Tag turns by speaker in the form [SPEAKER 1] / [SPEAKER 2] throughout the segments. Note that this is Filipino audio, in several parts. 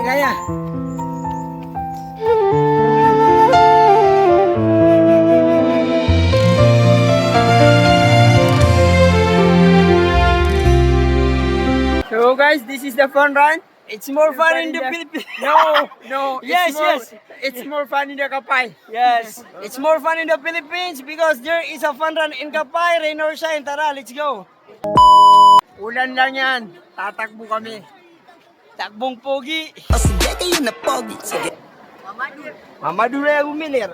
[SPEAKER 1] Kaya. So guys, this is the fun run. It's more fun in the Philippines.
[SPEAKER 2] No.
[SPEAKER 1] Yes. It's more fun in the Kapay. Yes. It's more fun in the Philippines because there is a fun run in Kapay, rain or shine. Tara, let's go. Ulan lang yan. Tatakbo kami. Takbong pogi.
[SPEAKER 3] O sige kayo na pogi. Sige.
[SPEAKER 1] Mamadura yung umilir.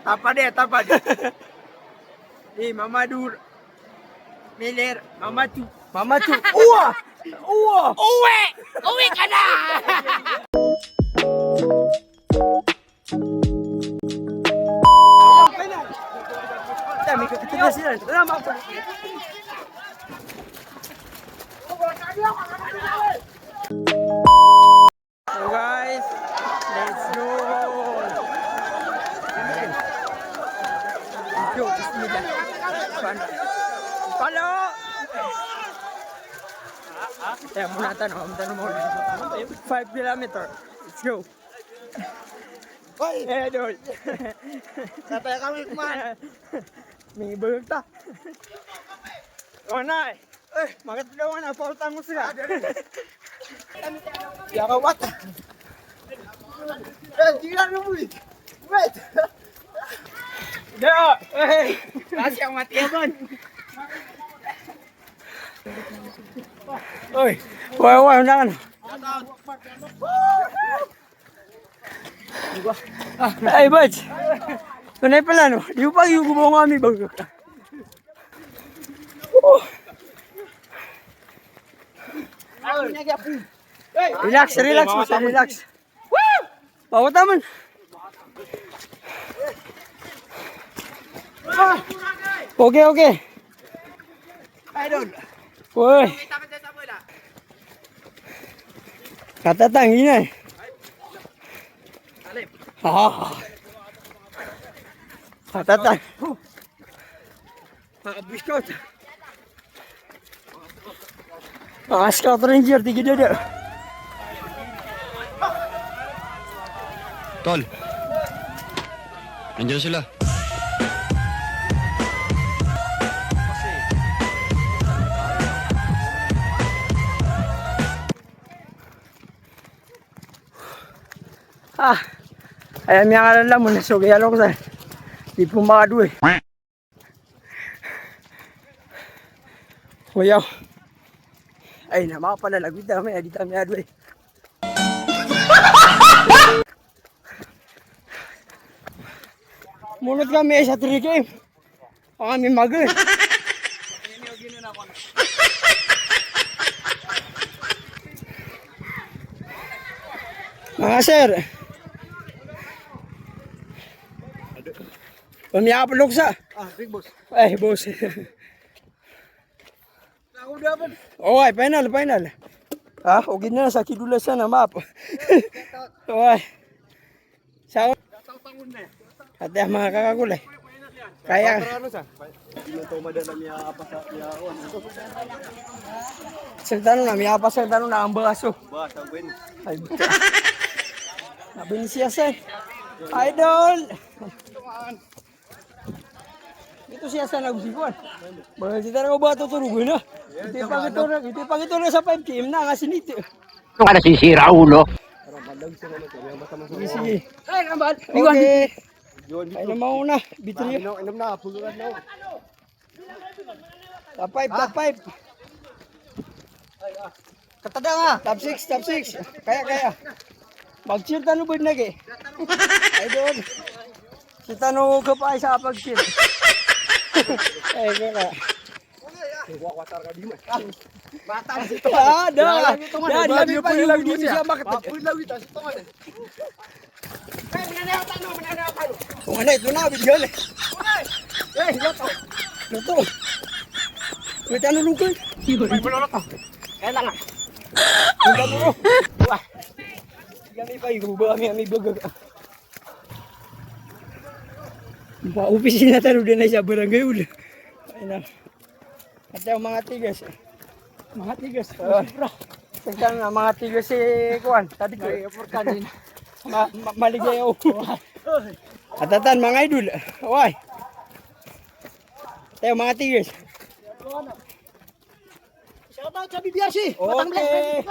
[SPEAKER 1] Tapad. Mamadur. Miller. Mamatu. Uwa! Uwi ka na! Dami ka katigas sila. Tama ako. So guys, let's go. Yo, bismillah. Follow. Ya, muna tanong muna. 5 kilometer. Let's go.
[SPEAKER 2] Hoy!
[SPEAKER 1] Idol.
[SPEAKER 2] Kataya kami kumain.
[SPEAKER 1] May bulog ta. O na eh. Magat daw na, pautan mo sila.
[SPEAKER 2] Yakawat. Tingnan mo mo. Wait.
[SPEAKER 1] Deo! Kasi ang matiyaman. Oy! Wala na ano. Ay, Butch! Tunay pala no? Di ba yung gumawa kami bago ka? Relax mo sa relax. Bawat naman. Okay.
[SPEAKER 2] Idol.
[SPEAKER 1] Uy. Katatangin na eh. Katatang. Scout. Scout Ranger, tigil dia.
[SPEAKER 4] Tol. Nandiyan sila.
[SPEAKER 1] Ayan yung alala mo, nasugay ko sa di pumado eh. Kuyaw. Ay, namakapalalagot namin, di kami ado eh. Munod kami sa 3 game. Ang kami mag-eh. Mga sir. Pamiyapalok sa.
[SPEAKER 2] Big boss.
[SPEAKER 1] Ay, boss.
[SPEAKER 2] Ako dapat.
[SPEAKER 1] Okay, final. Okay na, sa kidulasan na map. Okay. Sa ate mga kakagulay. Kaya. Isang tanong na ang baso. Ay, sabi ni siya Idol! Ito siya sa nagusikuan. Bakit kita na ba tutulugin na? Ito pang ito na sa 5 km na nga sinito.
[SPEAKER 5] Ito ka nasisira, ulo.
[SPEAKER 1] Sige. Ay, naman. Okay. Ay na mauna. Bitri.
[SPEAKER 2] Inom na, puluran na.
[SPEAKER 1] Top 5.
[SPEAKER 2] Katada nga.
[SPEAKER 1] Top 6. Kaya. Mag-cheer tano ba nage? Ay doon. Si tano ka pa sa pag-cheer. Ay, kaya.
[SPEAKER 2] Bata na
[SPEAKER 1] Dah. Dia pa yung hindi siya makatag. Kung ano, ito na, bigyan eh. Ito. May tanong lukay.
[SPEAKER 2] May bulolot to. Kailangan.
[SPEAKER 1] Punta mo. Wah. Kami pa, ibuba kami baga. Pa-opisina tayo din na siya, barangay ulit. Ay na. At yung mga tigas. Bro. Tingnan na mga tigil si Kuan. Tadi ko. Maligayaw. Atatan mga idol. Oy. Tayo mga tigil.
[SPEAKER 2] Shoutout sa BBRC.
[SPEAKER 1] Okay.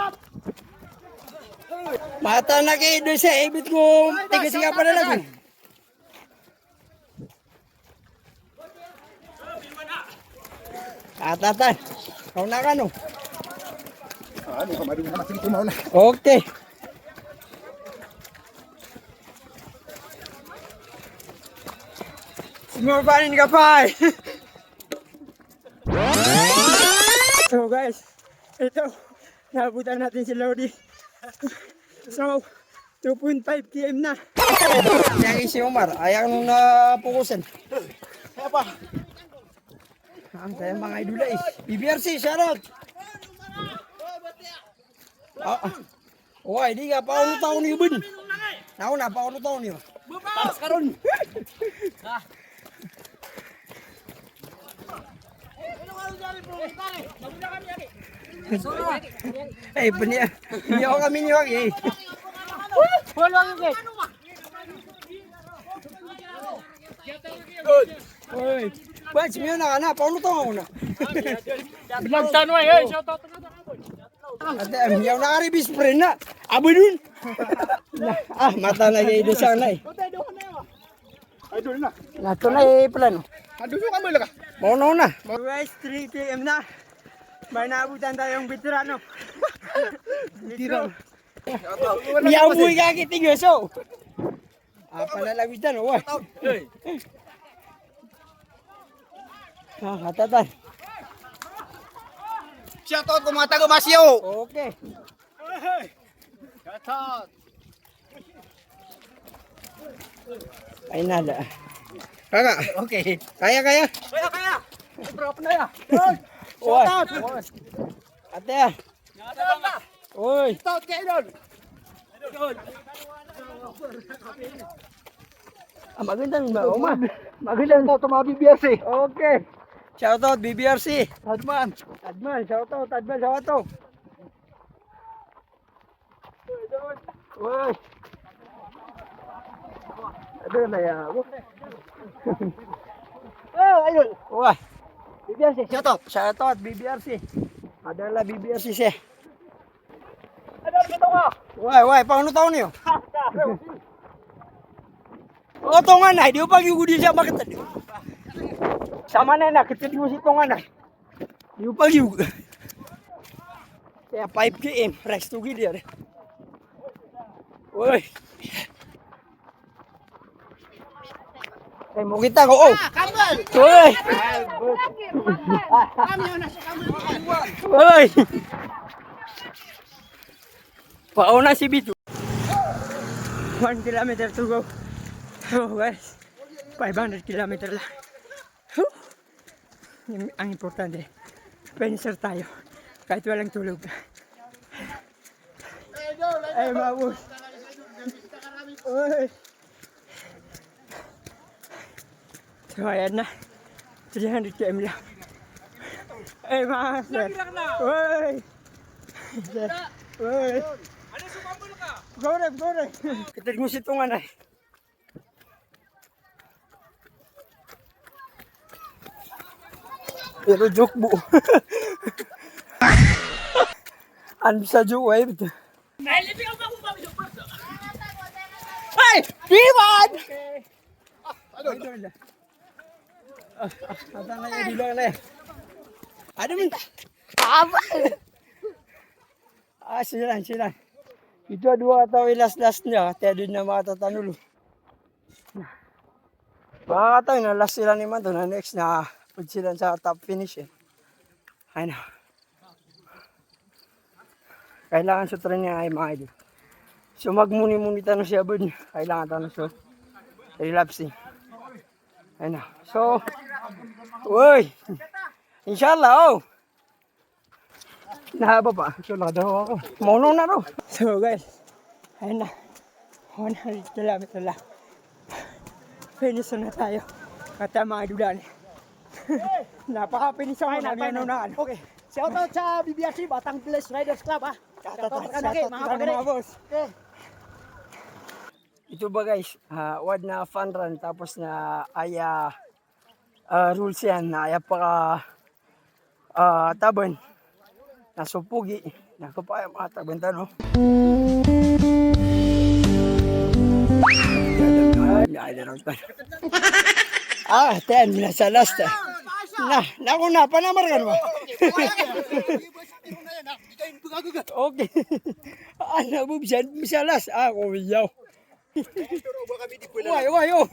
[SPEAKER 1] Mata na kayo doon sa ibit ko. Tigil siya pa na lang. Atatan. Kau na ka no.
[SPEAKER 2] Ano ka madung na sige tumaw na.
[SPEAKER 1] Okay. Sumabanin ka pa eh. So guys, ito, nabutan natin si Lodi. So, 2.5 km na. Yang si Omar, ayaw nung napukusan.
[SPEAKER 2] Kaya pa.
[SPEAKER 1] Ang tayo mga idula eh. BBRC, shoutout! Oy, di ka paulo taon niyo bun. Nauna na paulo taon niyo.
[SPEAKER 2] Paras karon.
[SPEAKER 1] Eh, peniya. Niyo kami niyo eh. Oy. Batch miyo na kana, paulo taon na.
[SPEAKER 2] Binagtan mo eh. Shoutout.
[SPEAKER 1] Ate, miyaw na kari bispre na. Abo dun. Mata na kayo doon sana eh.
[SPEAKER 2] Idol na.
[SPEAKER 1] Nato na eh plano.
[SPEAKER 2] Adun ka mo ka.
[SPEAKER 1] Maunaw na. Guys, 3 km na. May naabutan tayong veterano.
[SPEAKER 2] Veterano.
[SPEAKER 1] Miyaw buhay ka kitigyo so. Panalawitan oh. Katatan.
[SPEAKER 2] Shoutout ko mga taga Masyo.
[SPEAKER 1] Okay.
[SPEAKER 2] Shoutout.
[SPEAKER 1] Ay nada. Kaka, okay. Kaya.
[SPEAKER 2] Kaya. Drop na ya.
[SPEAKER 1] Shoutout. Ate. Oy.
[SPEAKER 2] Shoutout kay Idol.
[SPEAKER 1] Magandang ba? Oma.
[SPEAKER 2] Magandang to mga BBRC.
[SPEAKER 1] Okay. Shoutout BBRC.
[SPEAKER 2] Adman.
[SPEAKER 1] Shoutout. Shoutout. Oy. Ada na ya.
[SPEAKER 2] Ayun.
[SPEAKER 1] Wah.
[SPEAKER 2] BBRC.
[SPEAKER 1] Shoutout BBRC. Adalah BBRC siya.
[SPEAKER 2] Ada dito ka.
[SPEAKER 1] Wah, paano taon niyo? O tongan na, di pa gyud siya makita. Sama na nakita mo si tongan na. Di pa gyud. Kaya 5 km, rest to gid yan. Oy. Eh mo kita ko oh.
[SPEAKER 2] Kambal.
[SPEAKER 1] Oy. Oy. Pauna si Bito. 1 kilometer to go. Oh guys, 500 kilometer lang. Ang importante, finisher tayo. Kahit walang tulog. Ay, mabos. Uy. So, ayan na. 300 km lang. Ay, mga sir. Uy. Uy.
[SPEAKER 2] Ano sumambol ka?
[SPEAKER 1] Gore. Kitid mo si tungan ay. Pero joke bu. Ano sa joke ay betul. Hey, Diwan! Ada na yan, di lang na yan. Ada min. Apa? Sila. Ito dua atau last niya, kaya din na matatanulo. Baka tayo na last sila ni Manto na next na pag sila sa top finish eh. Ano? Kailangan sa training ay mga idol. So magmuni-muni tayo siya bud. Kailangan tayo sa relapsing. Ano? So, uy! Inshallah, oh! Nahaba pa.
[SPEAKER 2] Inshallah daw ako.
[SPEAKER 1] Mauno na ro. So guys, ayun na. 100 kilometer lang. Finish na tayo. Kata mga dulan. Napaka-finish ako namin ano na ano.
[SPEAKER 2] Okay. Shoutout sa BBRC, Batang Bless Riders Club ha. Shoutout ka na kay mga pagare.
[SPEAKER 1] boss.
[SPEAKER 2] Okay.
[SPEAKER 1] Ito ba guys, wad na fun run tapos na aya rules yan na aya pa taban. Nasupugi. Nakapaya mga taban tano. Ten, nasa last. Naku na, panamargan mo. Okay. Ano, bubsan, misalas. Kumiyaw. Uy, oh.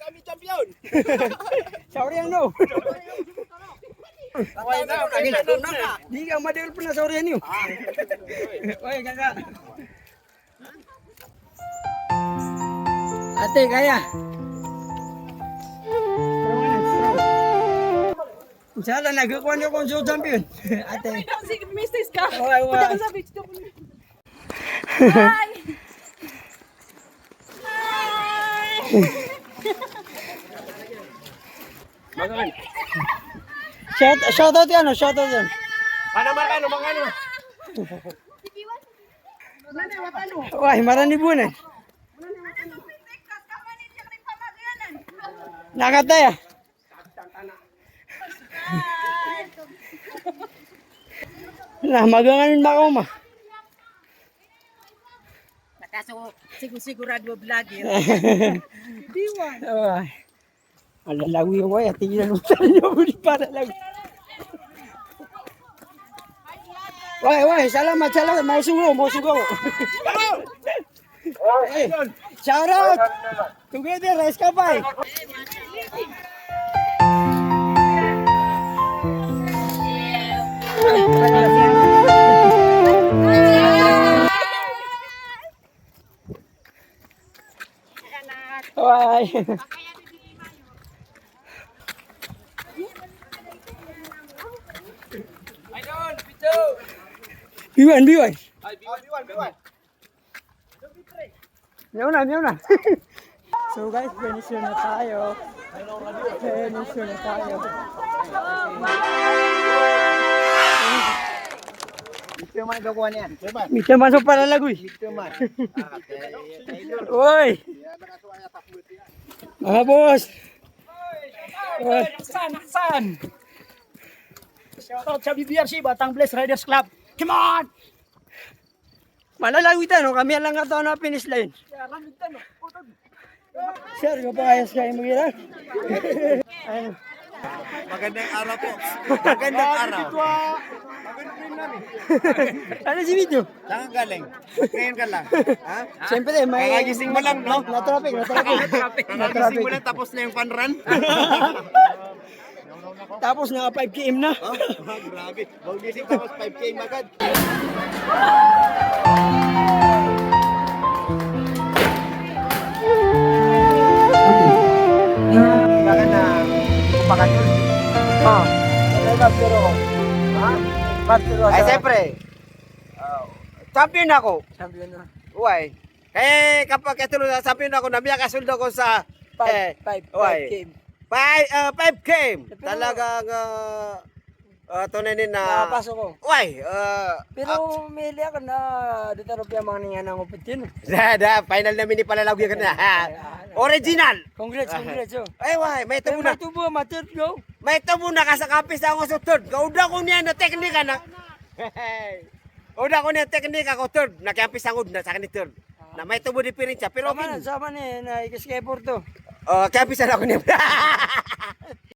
[SPEAKER 2] Kami champion.
[SPEAKER 1] Sorry, ano? Di ka madil pa na sorry, ano? Uy, kaka. Ate, kaya. Inshallah, nagkakuha niyo kung show champion. Ate.
[SPEAKER 4] Sige, mistis ka.
[SPEAKER 1] Uy.
[SPEAKER 4] Punta ka sa beach. Hi!
[SPEAKER 1] Shoutout yan, shoutout yan.
[SPEAKER 2] Panamarkan, mangano.
[SPEAKER 1] Uy, marani bunan. Nakataya. Nah, maganganin makoma.
[SPEAKER 4] Kaso, sigurado vlogger.
[SPEAKER 1] Diwan. Ay. Malalawi yung waya. Tingnan mo sa inyo. Para lang. Why, salamat. Mausugo. Hey, shout out. Together, Rice Kapay. Bye. Biwan. Meow na. So guys, finish na tayo.
[SPEAKER 2] Ito man gawa niyan.
[SPEAKER 1] Mita masuk para lagoy. Uy! Mga boss!
[SPEAKER 2] San. Shoutout sa BBRC, Batang Bless Riders Club. Come on.
[SPEAKER 1] Malalawitan, no? Kami lang ito na finish line. Sir, yung pangayas kayo mo gila? Ayun.
[SPEAKER 3] Magandang araw po. Magandang araw.
[SPEAKER 1] Ano si Vito?
[SPEAKER 3] Saan ka galing? Ngayon ka lang. Ha?
[SPEAKER 1] Siyempre, may...
[SPEAKER 3] Kakagising mo lang, no?
[SPEAKER 1] Na-traffic.
[SPEAKER 3] Kakagising mo lang tapos na yung fun run?
[SPEAKER 1] Tapos na 5 km na.
[SPEAKER 3] Grabe. Magising tapos 5K agad.
[SPEAKER 2] Kailangan na upakan yun.
[SPEAKER 1] Ay,
[SPEAKER 2] siyempre. Champion ako.
[SPEAKER 1] Champion na.
[SPEAKER 2] Uy. Kapag katulad na champion ako, nabiya kasuldo ko sa
[SPEAKER 1] 5
[SPEAKER 2] uy.
[SPEAKER 1] km.
[SPEAKER 2] 5 game. Talagang tunanin na.
[SPEAKER 1] Nakapasok ko.
[SPEAKER 2] Uy.
[SPEAKER 1] Pero may liya ka na dito rin mga niya ng upitin.
[SPEAKER 2] Final na mini palalagyan ka na. Original.
[SPEAKER 1] Congrats. Oh.
[SPEAKER 2] Ay, why? May tubo na.
[SPEAKER 1] Tubo, matur, go.
[SPEAKER 2] May tubo na ka sa kapis ako sa third. Kauda ko niya na teknika na. Uda ko niya teknika ko third. Nakiampis ang na sa kanin third. Na may tubo di pirin siya. Pero
[SPEAKER 1] Sama na, na, ikis kay Porto.
[SPEAKER 2] kiampisan ako niya.